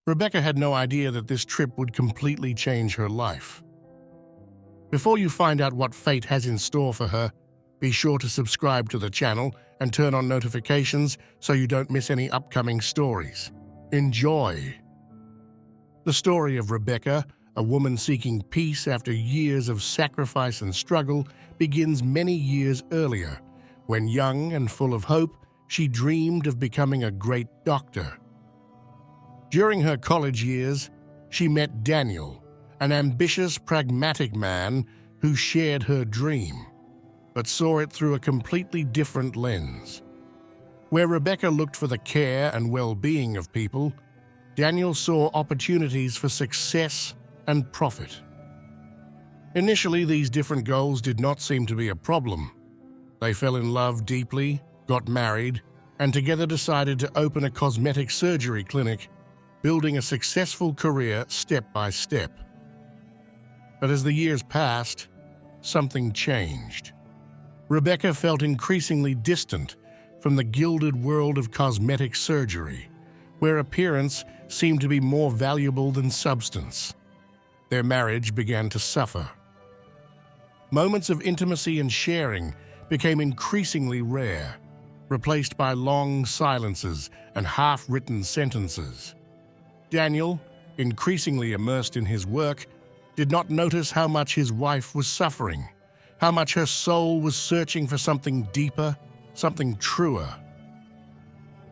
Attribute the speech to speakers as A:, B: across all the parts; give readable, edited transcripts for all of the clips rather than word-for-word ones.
A: Rebecca had no idea that this trip would completely change her life. Before you find out what fate has in store for her, be sure to subscribe to the channel and turn on notifications so you don't miss any upcoming stories. Enjoy! The story of Rebecca, a woman seeking peace after years of sacrifice and struggle, begins many years earlier, when young and full of hope, she dreamed of becoming a great doctor. During her college years, she met Daniel, an ambitious, pragmatic man who shared her dream, but saw it through a completely different lens. Where Rebecca looked for the care and well-being of people, Daniel saw opportunities for success and profit. Initially, these different goals did not seem to be a problem. They fell in love deeply, got married, and together decided to open a cosmetic surgery clinic, building a successful career step by step. But as the years passed, something changed. Rebecca felt increasingly distant from the gilded world of cosmetic surgery, where appearance seemed to be more valuable than substance. Their marriage began to suffer. Moments of intimacy and sharing became increasingly rare, replaced by long silences and half-written sentences. Daniel, increasingly immersed in his work, did not notice how much his wife was suffering, how much her soul was searching for something deeper, something truer.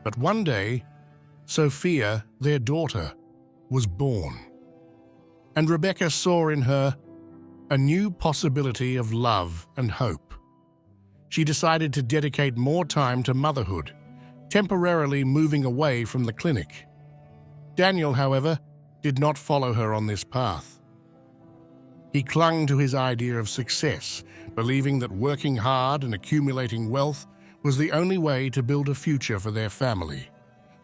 A: But one day, Sophia, their daughter, was born. And Rebecca saw in her a new possibility of love and hope. She decided to dedicate more time to motherhood, temporarily moving away from the clinic. Daniel, however, did not follow her on this path. He clung to his idea of success, believing that working hard and accumulating wealth was the only way to build a future for their family.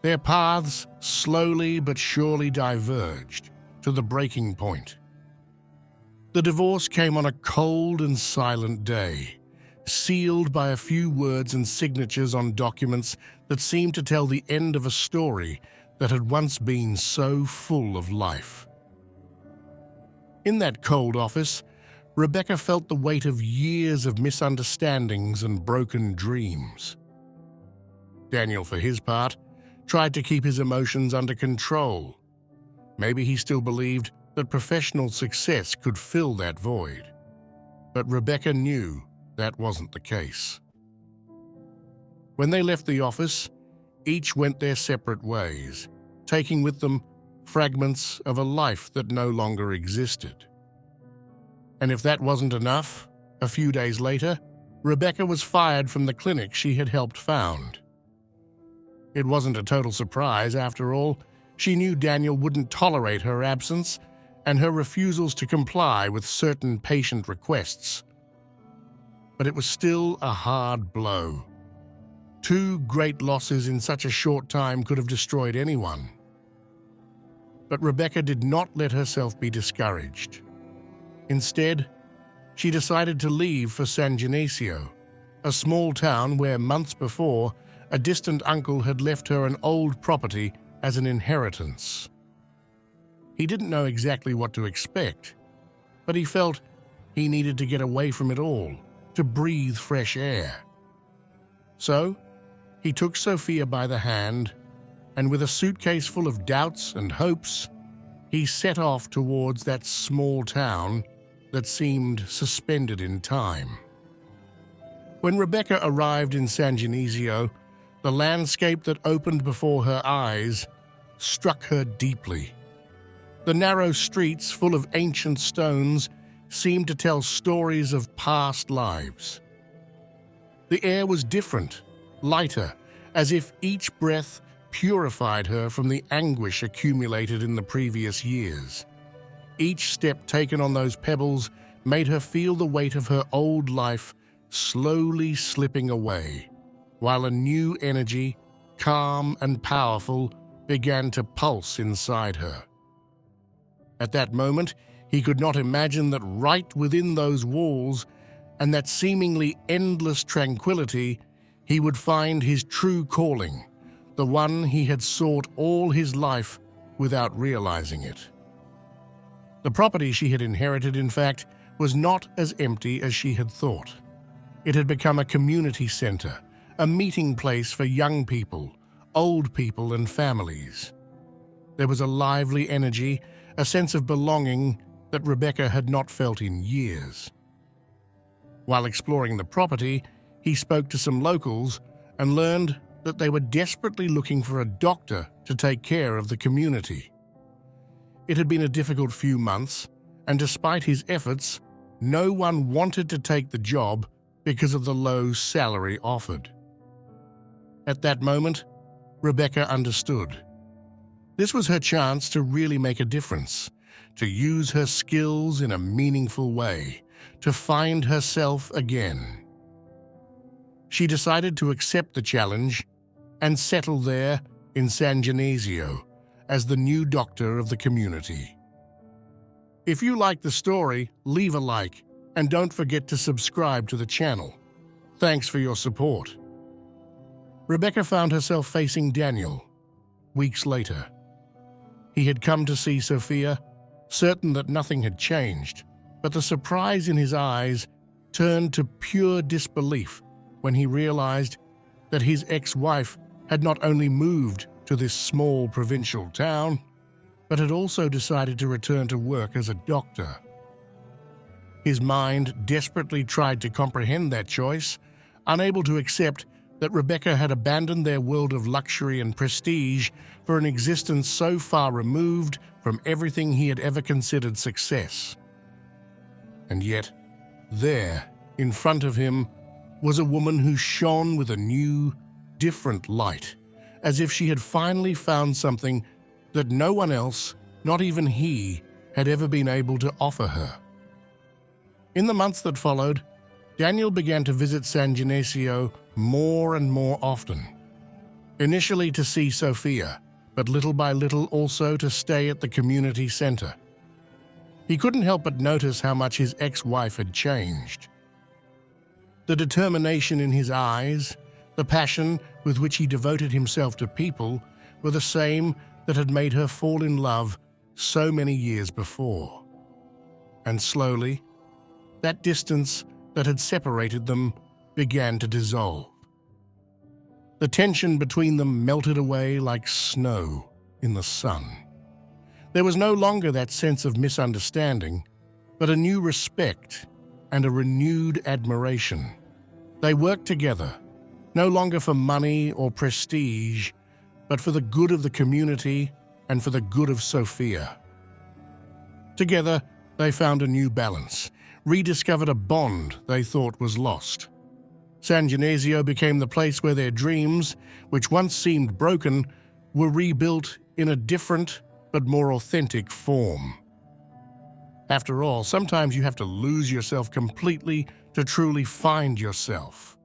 A: Their paths slowly but surely diverged to the breaking point. The divorce came on a cold and silent day, sealed by a few words and signatures on documents that seemed to tell the end of a story that had once been so full of life. In that cold office, Rebecca felt the weight of years of misunderstandings and broken dreams. Daniel, for his part, tried to keep his emotions under control. Maybe he still believed that professional success could fill that void. But Rebecca knew that wasn't the case. When they left the office, each went their separate ways, taking with them fragments of a life that no longer existed. And if that wasn't enough, a few days later, Rebecca was fired from the clinic she had helped found. It wasn't a total surprise, after all. She knew Daniel wouldn't tolerate her absence and her refusals to comply with certain patient requests. But it was still a hard blow. Two great losses in such a short time could have destroyed anyone. But Rebecca did not let herself be discouraged. Instead, she decided to leave for San Geneseo, a small town where months before, a distant uncle had left her an old property as an inheritance. He didn't know exactly what to expect, but he felt he needed to get away from it all, to breathe fresh air. So, he took Sophia by the hand, and with a suitcase full of doubts and hopes, he set off towards that small town that seemed suspended in time. When Rebecca arrived in San Geneseo, the landscape that opened before her eyes struck her deeply. The narrow streets full of ancient stones seemed to tell stories of past lives. The air was different, lighter, as if each breath purified her from the anguish accumulated in the previous years. Each step taken on those pebbles made her feel the weight of her old life slowly slipping away, while a new energy, calm and powerful, began to pulse inside her. At that moment, he could not imagine that right within those walls and that seemingly endless tranquility, he would find his true calling, the one he had sought all his life without realizing it. The property she had inherited, in fact, was not as empty as she had thought. It had become a community center, a meeting place for young people, old people, and families. There was a lively energy, a sense of belonging that Rebecca had not felt in years. While exploring the property, he spoke to some locals and learned that they were desperately looking for a doctor to take care of the community. It had been a difficult few months, and despite his efforts, no one wanted to take the job because of the low salary offered. At that moment, Rebecca understood. This was her chance to really make a difference, to use her skills in a meaningful way, to find herself again. She decided to accept the challenge and settle there in San Genesio as the new doctor of the community. If you like the story, leave a like and don't forget to subscribe to the channel. Thanks for your support. Rebecca found herself facing Daniel weeks later. He had come to see Sophia, certain that nothing had changed, but the surprise in his eyes turned to pure disbelief when he realized that his ex-wife had not only moved to this small provincial town, but had also decided to return to work as a doctor. His mind desperately tried to comprehend that choice, unable to accept that Rebecca had abandoned their world of luxury and prestige for an existence so far removed from everything he had ever considered success. And yet, there, in front of him, was a woman who shone with a new, different light, as if she had finally found something that no one else, not even he, had ever been able to offer her. In the months that followed, Daniel began to visit San Genesio more and more often. Initially to see Sophia, but little by little also to stay at the community center. He couldn't help but notice how much his ex-wife had changed. The determination in his eyes, the passion with which he devoted himself to people, were the same that had made her fall in love so many years before. And slowly, that distance that had separated them began to dissolve. The tension between them melted away like snow in the sun. There was no longer that sense of misunderstanding, but a new respect and a renewed admiration. They worked together, no longer for money or prestige, but for the good of the community and for the good of Sophia. Together, they found a new balance, rediscovered a bond they thought was lost. San Genesio became the place where their dreams, which once seemed broken, were rebuilt in a different but more authentic form. After all, sometimes you have to lose yourself completely to truly find yourself.